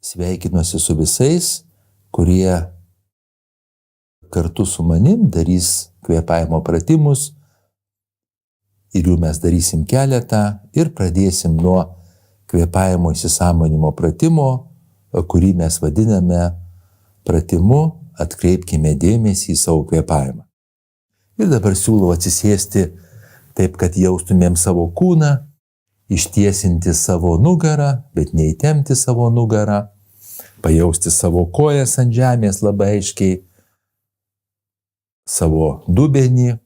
sveikinuosi su visais, kurie kartu su manim darys kvėpavimo pratimus ir jų mes darysim keletą ir pradėsim nuo kvėpavimo įsisąmonimo pratimo, kurį mes vadiname pratimu atkreipkime dėmesį į savo kvėpavimą. Ir dabar siūlau atsisėsti taip, kad jaustumėm savo kūną, ištiesinti savo nugarą, bet neįtempti savo nugarą, pajausti savo kojas ant žemės labai aiškiai, savo dubenį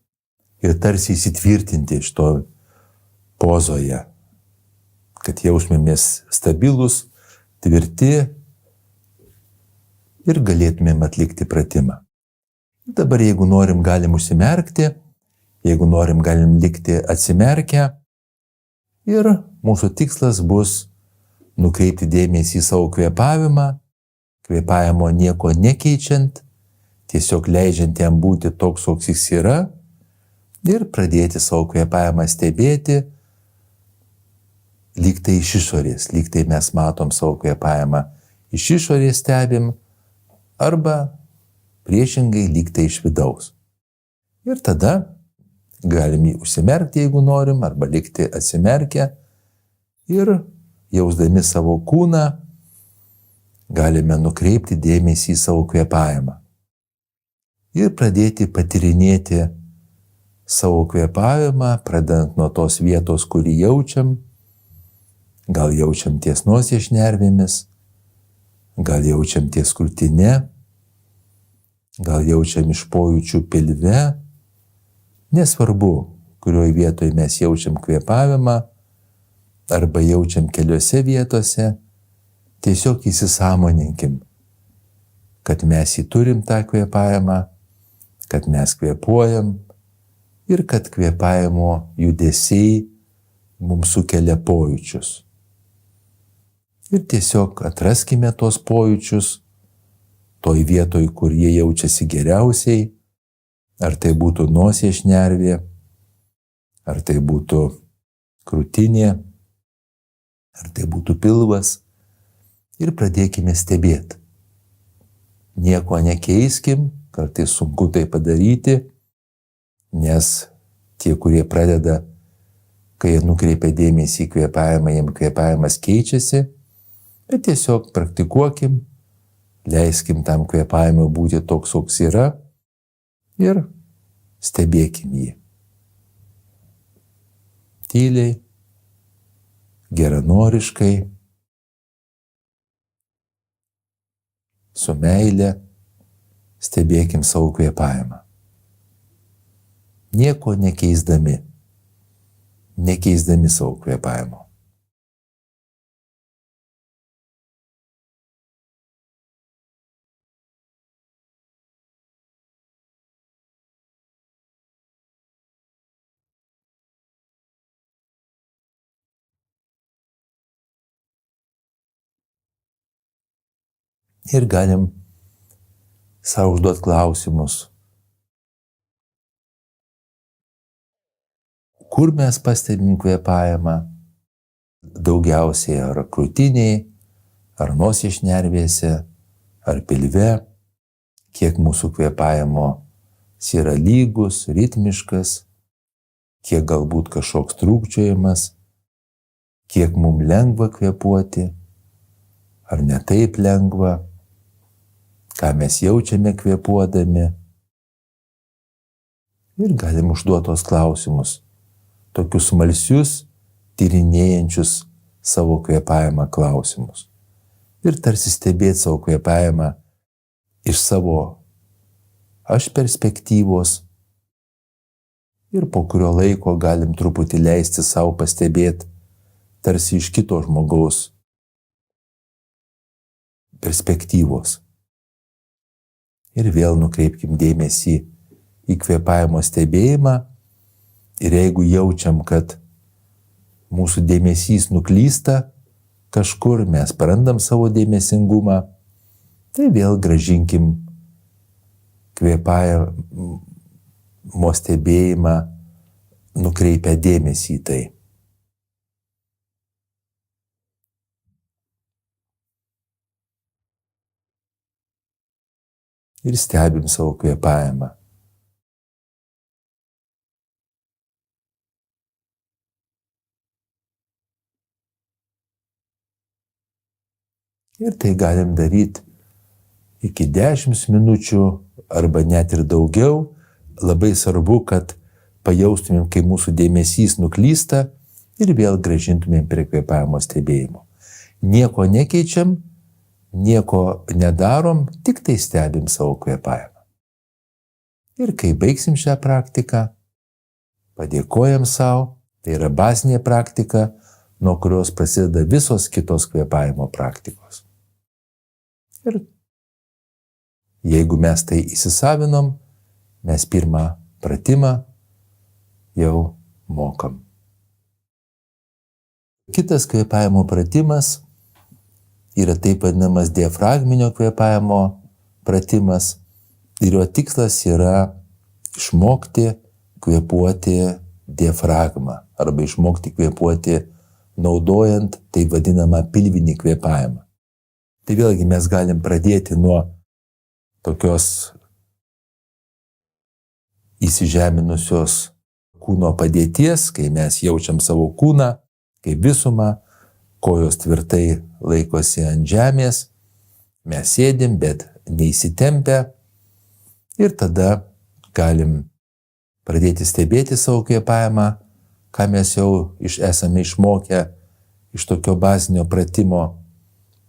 ir tarsi įsitvirtinti iš to pozoje, kad jausmėmės stabilus, tvirti ir galėtumėm atlikti pratimą. Dabar jeigu norim, galim užsimerkti, jeigu norim, galim likti atsimerkę ir mūsų tikslas bus nukreipti dėmesį į savo kvėpavimą, kvėpavimo nieko nekeičiant, tiesiog leidžiant jam būti toks, koks jis yra ir pradėti savo kvėpavimą stebėti, lyg tai iš išorės, lyg tai mes matom savo kvėpavimą iš išorės stebim, arba priešingai lyg tai iš vidaus. Ir tada galim jį užsimerkti, jeigu norim, arba likti atsimerkę ir jausdami savo kūną galime nukreipti dėmesį į savo kvėpavimą ir pradėti patyrinėti savo kvėpavimą, pradedant nuo tos vietos, kurį jaučiam, gal jaučiam ties nosies šnervėmis, gal jaučiam ties krūtine, gal jaučiam iš pojūčių pilve, nesvarbu, kurioje vietoje mes jaučiam kvėpavimą, arba jaučiam keliose vietose, tiesiog įsisąmoninkim, kad mes jį turim tą kvėpavimą, kad mes kvėpuojam ir kad kvėpavimo judesiai mums sukelia pojūčius. Ir tiesiog atraskime tos pojūčius, toj vietoj, kur jie jaučiasi geriausiai, ar tai būtų nosies šnervė, ar tai būtų krūtinė, ar tai būtų pilvas, ir pradėkime stebėti. Nieko nekeiskim, kartais sunku tai padaryti, nes tie, kurie pradeda, kai jie nukreipia dėmesį į kvėpavimą, jiems kvėpavimas keičiasi, bet tiesiog praktikuokim, leiskim tam kvėpavimui būti toks, koks yra ir stebėkim jį. Tyliai, geranoriškai, su meile stebėkim savo kvėpavimą. Nieko nekeisdami savo kvėpavimo. Ir galim savo užduoti klausimus. Kur mes pastebim kvėpavimą? Daugiausiai ar krūtiniai, ar nosies šnervėse, ar pilve? Kiek mūsų kvėpavimo yra lygus, ritmiškas? Kiek galbūt kažkoks trūkčiojimas? Kiek mums lengva kvėpuoti? Ar ne taip lengva? Ką mes jaučiame kvėpuodami? Ir galim užduoti tos klausimus, tokius smalsius, tyrinėjančius savo kvėpavimą klausimus. Ir tarsi stebėti savo kvėpavimą iš savo aš perspektyvos. Ir po kurio laiko galim truputį leisti savo pastebėti tarsi iš kito žmogaus perspektyvos. Ir vėl nukreipkim dėmesį į kvėpavimo stebėjimą ir jeigu jaučiam, kad mūsų dėmesys nuklysta kažkur, mes prarandam savo dėmesingumą, tai vėl grąžinkim kvėpavimo stebėjimą, nukreipia dėmesį į tai. ir stebim savo kvėpavimą. Ir tai galim daryti iki 10 minučių arba net ir daugiau. Labai svarbu, kad pajaustumėm, kai mūsų dėmesys nuklysta ir vėl grąžintumėm prie kvėpavimo stebėjimo. Nieko nekeičiam, nieko nedarom, tik tai stebim savo kvėpavimą. Ir kai baigsim šią praktiką, padėkojam savo, tai yra bazinė praktika, nuo kurios prasideda visos kitos kvėpavimo praktikos. Ir jeigu mes tai įsisavinom, mes pirmą pratimą jau mokam. Kitas kvėpavimo pratimas yra taip vadinamas diafragminio kvėpavimo pratimas ir jo tikslas yra išmokti kvėpuoti diafragmą arba išmokti kvėpuoti naudojant taip vadinamą pilvinį kvėpavimą. Tai vėlgi mes galim pradėti nuo tokios įsižeminusios kūno padėties, kai mes jaučiam savo kūną kaip visumą, kojos tvirtai laikosi ant žemės, mes sėdim, bet neįsitempę ir tada galim pradėti stebėti savo kvėpavimą, ką mes jau esame išmokę iš tokio bazinio pratimo,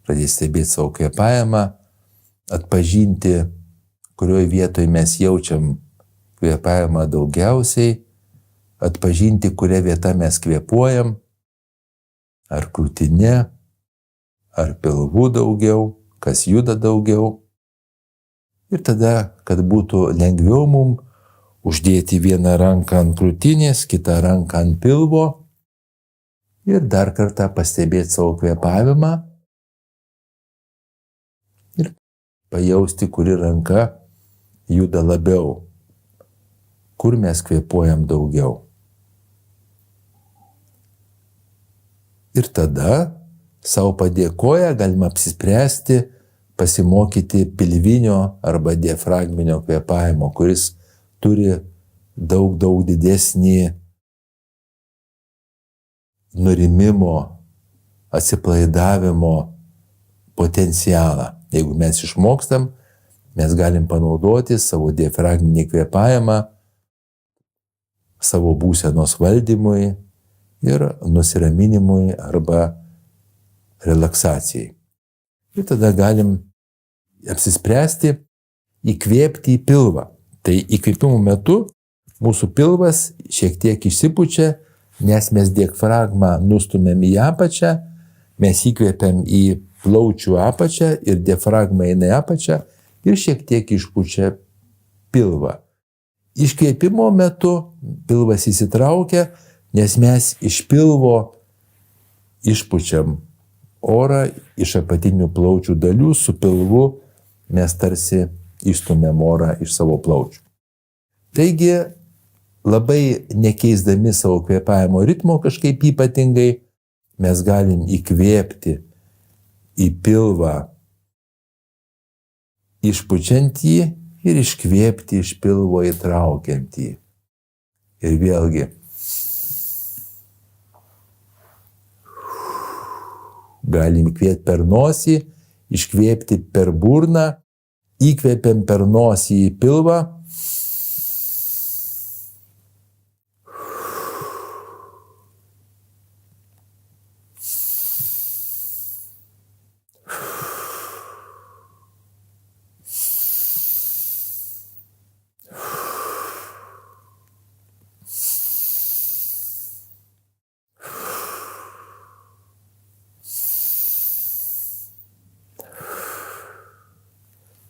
pradėti stebėti savo kvėpavimą, atpažinti, kurioje vietoje mes jaučiam kvėpavimą daugiausiai, atpažinti, kuria vieta mes kvėpuojam, ar krūtinė, ar pilvų daugiau, kas juda daugiau. Ir tada, kad būtų lengviau mums uždėti vieną ranką ant krūtinės, kitą ranką ant pilvo ir dar kartą pastebėti savo kvėpavimą ir pajausti, kuri ranka juda labiau, kur mes kvėpuojam daugiau. Ir tada, savo padėkoję, galima apsispręsti, pasimokyti pilvinio arba diafragminio kvėpavimo, kuris turi daug didesnį nurimimo, atsipalaidavimo potencialą. Jeigu mes išmokstam, mes galim panaudoti savo diafragminį kvėpavimą savo būsenos valdymui ir nusiraminimui arba relaksacijai. Ir tada galim apsispręsti įkvėpti į pilvą. Tai įkvėpimo metu mūsų pilvas šiek tiek išsipučia, nes mes diafragmą nustumėm į apačią, mes įkvėpiam į plaučių apačią ir diafragma eina į apačią ir šiek tiek išpučia pilvą. Iškvėpimo metu pilvas įsitraukia, nes mes iš pilvo išpučiam orą iš apatinių plaučių dalių, su pilvu mes tarsi išstumėm orą iš savo plaučių. Taigi, labai nekeisdami savo kvėpavimo ritmo kažkaip ypatingai, mes galim įkvėpti į pilvą, išpučiant jį ir iškvėpti iš pilvo įtraukiant jį. Ir vėlgi, galim įkvėpti per nosį, iškvėpti per burną, įkvėpiam per nosį į pilvą,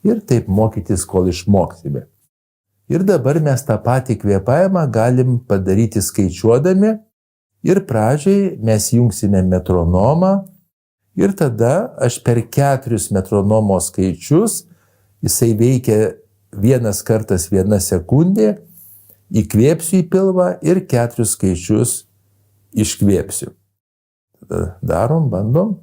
ir taip mokytis, kol išmoksime. Ir dabar mes tą patį kvėpavimą galim padaryti skaičiuodami ir pradžiai mes jungsime metronomą ir tada aš per 4 metronomo skaičius, jisai veikia 1 kartas 1 sekundė, įkvėpsiu į pilvą ir 4 skaičius iškvėpsiu. Tada darom, bandom.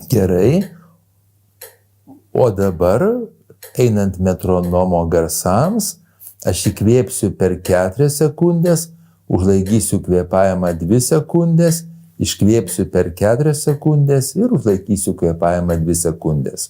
Gerai. O dabar, einant metronomo garsams, aš įkvėpsiu per 4 sekundės, užlaikysiu kvėpavimą 2 sekundės, iškvėpsiu per 4 sekundės ir užlaikysiu kvėpavimą 2 sekundės.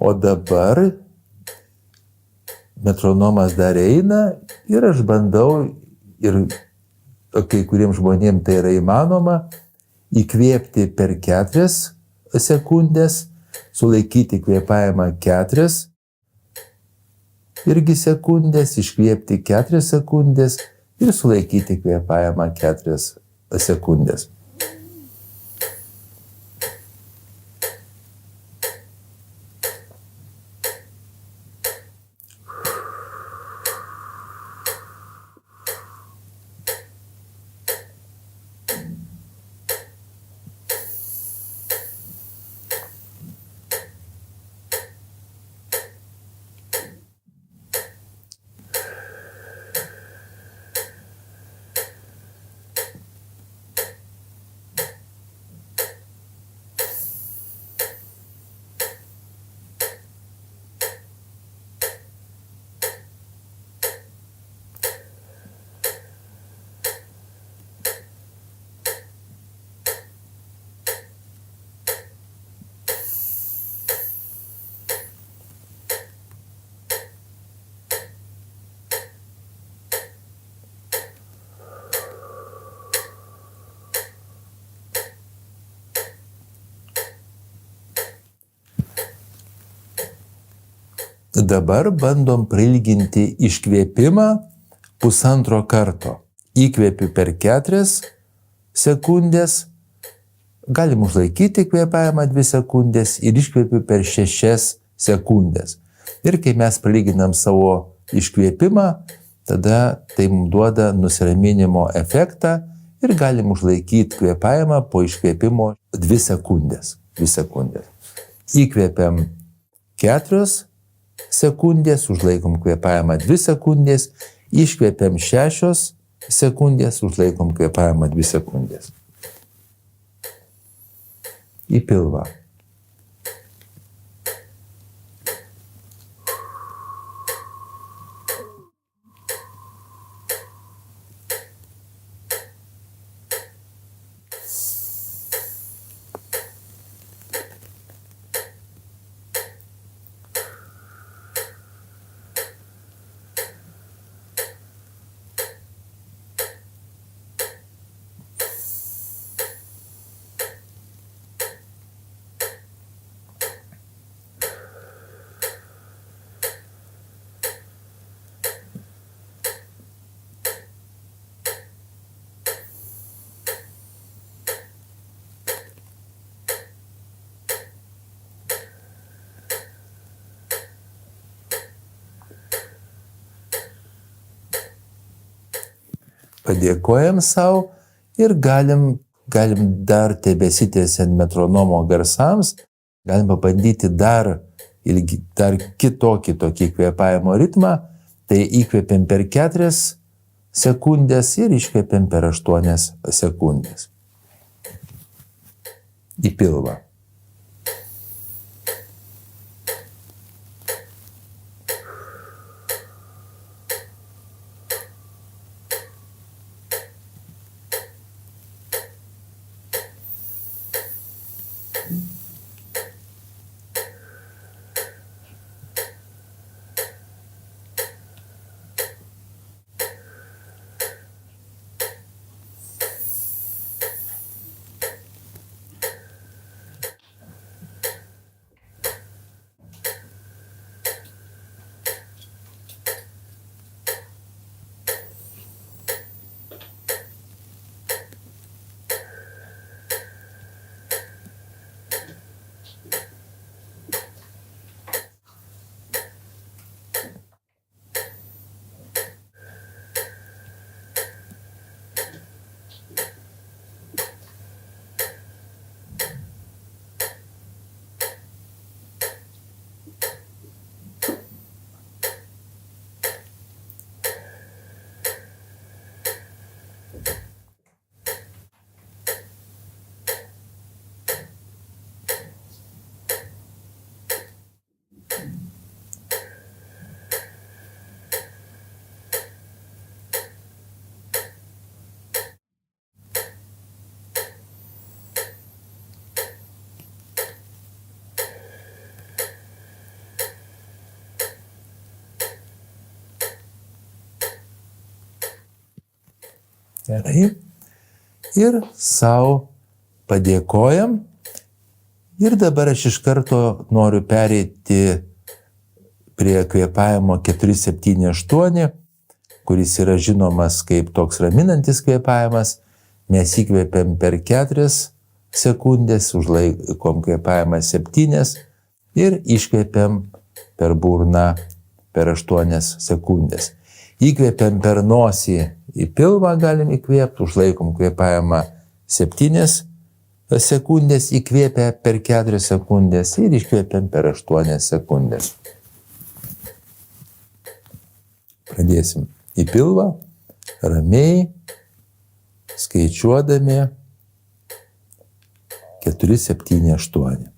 O dabar metronomas dar eina ir aš bandau, ir kai kuriems žmonėms tai yra įmanoma, įkvėpti per 4 sekundės, sulaikyti kvėpavimą 4 irgi sekundės, iškvėpti 4 sekundės ir sulaikyti kvėpavimą 4 sekundės. Dabar bandom prailginti iškvėpimą 1,5 karto. Įkvėpiu per 4 sekundės, galim užlaikyti kvėpavimą 2 sekundės ir iškvėpiu per 6 sekundės. Ir kai mes prailginam savo iškvėpimą, tada tai mums duoda nusiraminimo efektą ir galim užlaikyti kvėpavimą po iškvėpimo 2 sekundės. Įkvėpiam 4 sekundės, užlaikom kvėpavimą 2 sekundės, iškvėpiam 6 sekundės, užlaikom kvėpavimą 2 sekundės. Į pilvą. Padėkojam savo ir galim dar tebesitęsiant metronomo garsams, galim pabandyti dar kitokį tokį kvėpavimo ritmą, tai įkvėpiam per 4 sekundės ir iškvėpiam per 8 sekundės. Į pilvą. Gerai. Ir savo padėkojam. Ir dabar aš iš karto noriu pereiti prie kvėpavimo 4-7-8, kuris yra žinomas kaip toks raminantis kvėpavimas. Mes įkvėpiam per 4 sekundės, užlaikom kvėpavimą 7 ir iškvėpiam per burną per 8 sekundės. Įkvėpiam per nosį į pilvą, galim įkvėpti, užlaikom kvėpavimą 7 sekundės, įkvėpę per 4 sekundės ir iškvėpiam per 8 sekundės. Pradėsim į pilvą, ramiai, skaičiuodami 4-7-8.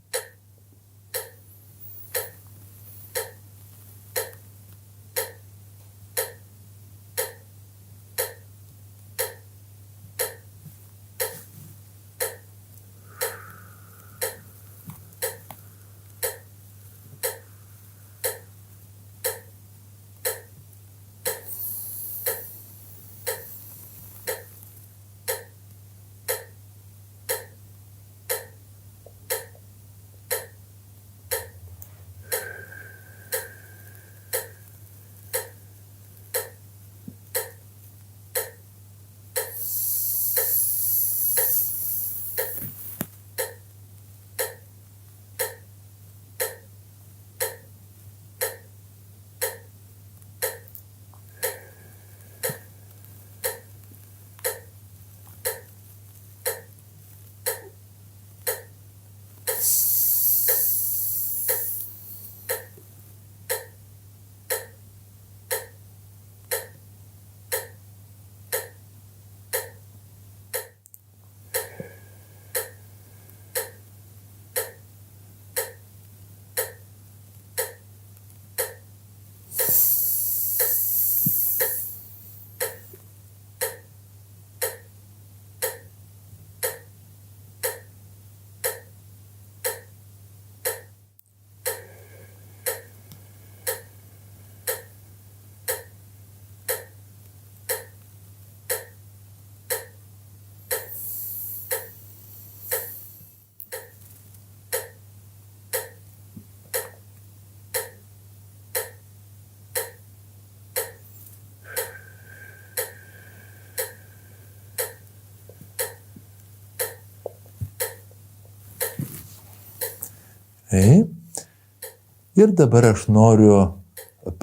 Ir dabar aš noriu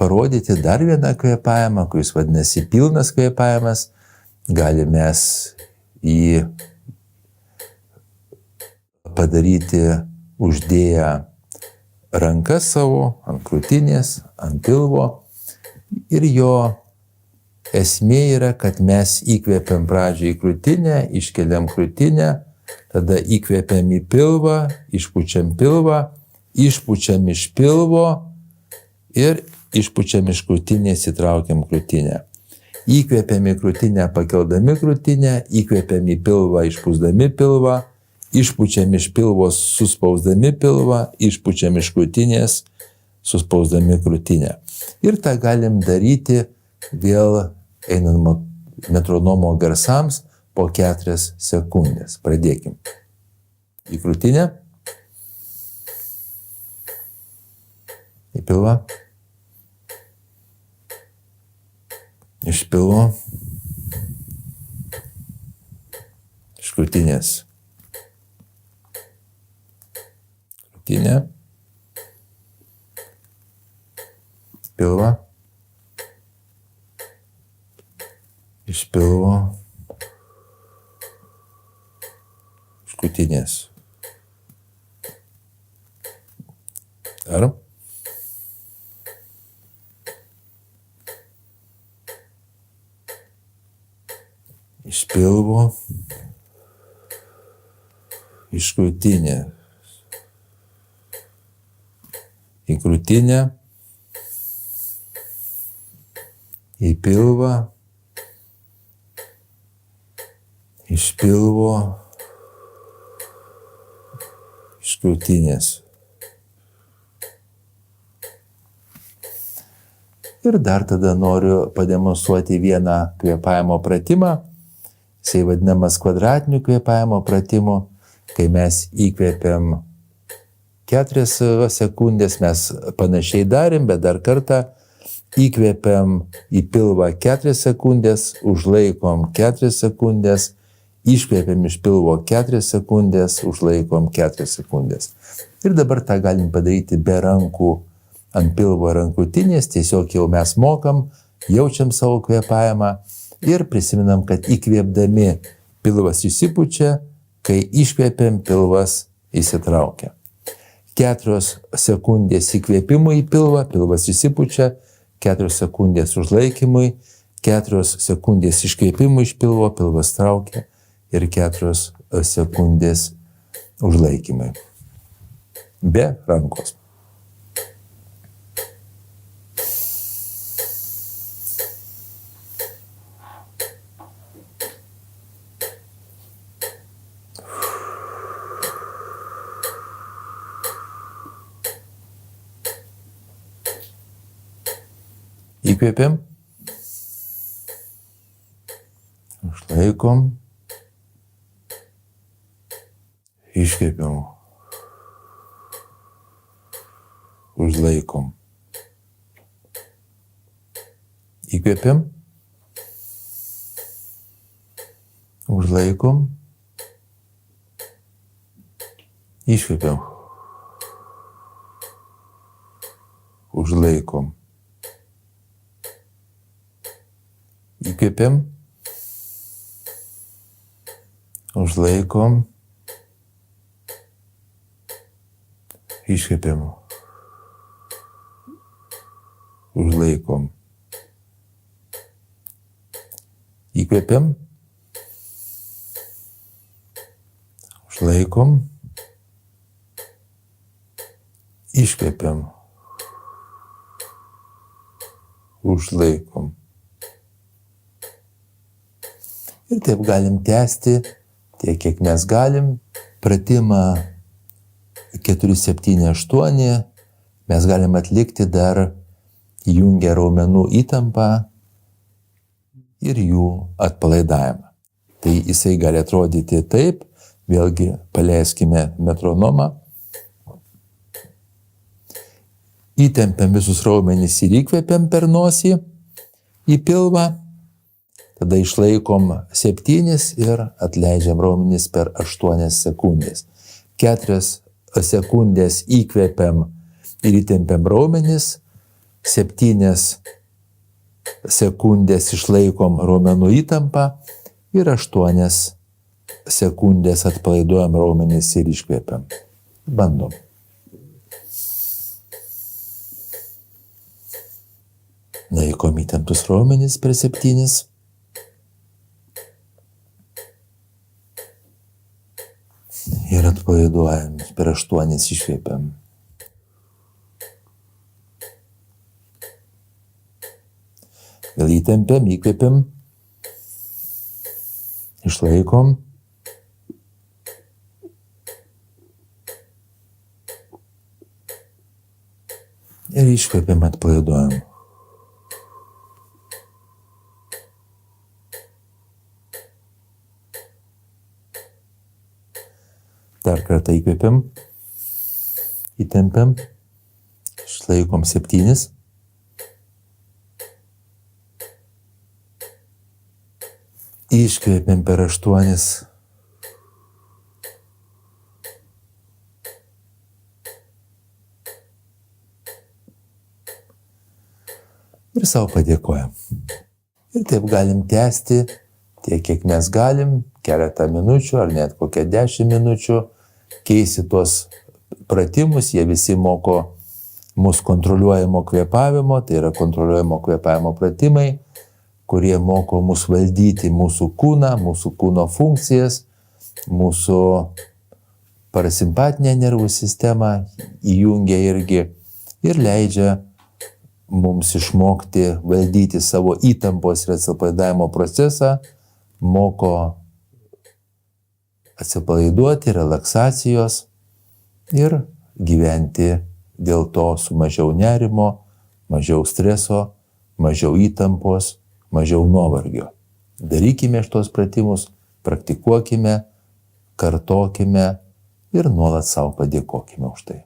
parodyti dar vieną kvėpavimą, kuris vadinasi pilnas kvėpavimas. Galime mes jį padaryti uždėję rankas savo ant krūtinės, ant pilvo. Ir jo esmė yra, kad mes įkvėpiam pradžią į krūtinę, iškeliam krūtinę, tada įkvėpiam į pilvą, išpučiam pilvą, išpučiam iš pilvo ir išpučiam iš krūtinės, įtraukiam krūtinę. Įkvėpiam į krūtinę, pakeldami krūtinę, įkvėpiam į pilvą, išpūsdami pilvą, išpučiam iš pilvos, suspausdami pilvą, išpučiam iš krūtinės, suspausdami krūtinę. Ir tą galim daryti vėl einant metronomo garsams po 4 sekundės. Pradėkim. Į krūtinę. Į pilvą. Iš pilvo. Iš krūtinės. Krūtinė. Pilvą. Iš pilvo. Iš krūtinės. Ar? Iš pilvo, iš krūtinę, į krūtinę, į pilvą, iš pilvo, iš krūtinės. Ir dar tada noriu pademonstruoti vieną kvėpavimo pratimą. Jisai vadinamas kvadratiniu kvėpavimo pratimu, kai mes įkvėpiam 4 sekundės, mes panašiai darėm, bet dar kartą įkvėpiam į pilvą 4 sekundės, užlaikom 4 sekundės, iškvėpiam iš pilvo 4 sekundės, užlaikom 4 sekundės. Ir dabar tą galim padaryti be rankų ant pilvo rankutinės, tiesiog jau mes mokam, jaučiam savo kvėpavimą ir prisiminam, kad įkvėpdami pilvas išsipučia, kai iškvėpiam pilvas įsitraukia. 4 sekundės įkvėpimui į pilvą, pilvas įsipučia, 4 sekundės užlaikymui, 4 sekundės iškvėpimui iš pilvo, pilvas traukia ir 4 sekundės užlaikymui. Be rankos. Įkvėpiam, užlaikom, iškvėpiam, užlaikom, įkvėpiam, užlaikom, iškvėpiam, užlaikom. Įkvėpiam, užlaikom, iškvėpiam, užlaikom, įkvėpiam, užlaikom, iškvėpiam, užlaikom. Ir taip galim tęsti tiek, kiek mes galim. Pratimą 4-7-8 mes galim atlikti dar įjungę raumenų įtampą ir jų atpalaidavimą. Tai jisai gali atrodyti taip, vėlgi paleiskime metronomą. Įtempiam visus raumenis ir įkvepiam per nosį į pilvą. Tada išlaikom 7 ir atleidžiam raumenis per 8 sekundės. 4 sekundės įkvepiam ir įtempiam raumenis, 7 sekundės išlaikom raumenų įtampą ir 8 sekundės atpalaiduojam raumenis ir iškvepiam. Bandom. Laikom įtemptus raumenis per 7. Ir atpalaiduojam, per 8 iškvėpiam. Vėl įtempiam, įkvėpiam, išlaikom. Ir iškvėpiam, atpalaiduojam. Dar kartą įkvėpiam, įtempiam, išlaikom 7. Iškvėpiam per 8. Ir savo padėkojam. Ir taip galim tęsti tiek, kiek mes galim, keletą minučių ar net kokią 10 minučių, keisti tuos pratimus, jie visi moko mus kontroliuojamo kvėpavimo, tai yra kontroliuojamo kvėpavimo pratimai, kurie moko mus valdyti mūsų kūno funkcijas, mūsų parasimpatinę nervų sistemą įjungia irgi ir leidžia mums išmokti valdyti savo įtampos ir atsipalaidavimo procesą, moko atsipalaiduoti, relaksacijos ir gyventi dėl to su mažiau nerimo, mažiau streso, mažiau įtampos, mažiau nuovargio. Darykime šitos pratimus, praktikuokime, kartokime ir nuolat savo padėkokime už tai.